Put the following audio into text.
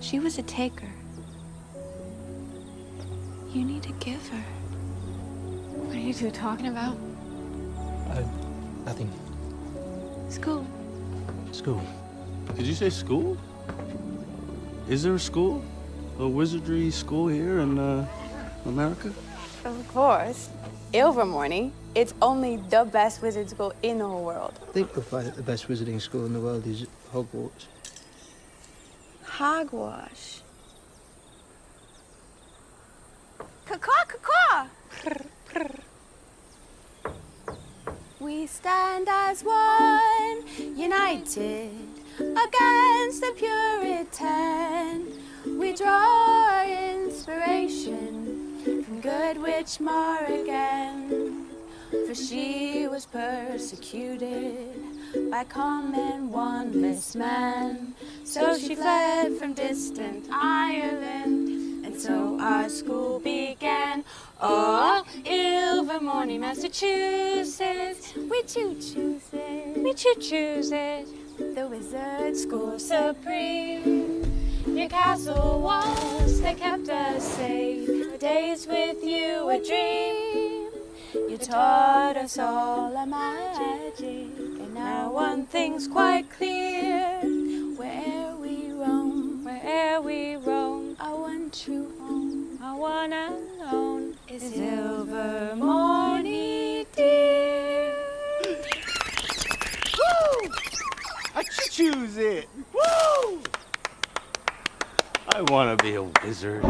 She was a taker. You need to give her. What are you two talking about? Nothing. School. School. Did you say school? Is there a school? A wizardry school here in America? Of course. Ilvermorny. It's only the best wizard school in the whole world. I think we'll find that the best wizarding school in the world is Hogwarts. Hogwash. Caw, caw. We stand as one, united against the Puritan. We draw our inspiration from Good Witch Morrigan, for she was persecuted by common wandless man. So she fled from distant Ireland, and so our school began. Oh, Ilvermorny, Massachusetts, we choose it, we choose it. The wizard school supreme. Your castle walls, they kept us safe. Our days with you a dream. You taught us all our magic, and now one thing's quite clear. Where'er we roam, our one true home, our one and own, is Ilvermorny, dear. Woo! I choose it. Woo! I want to be a wizard.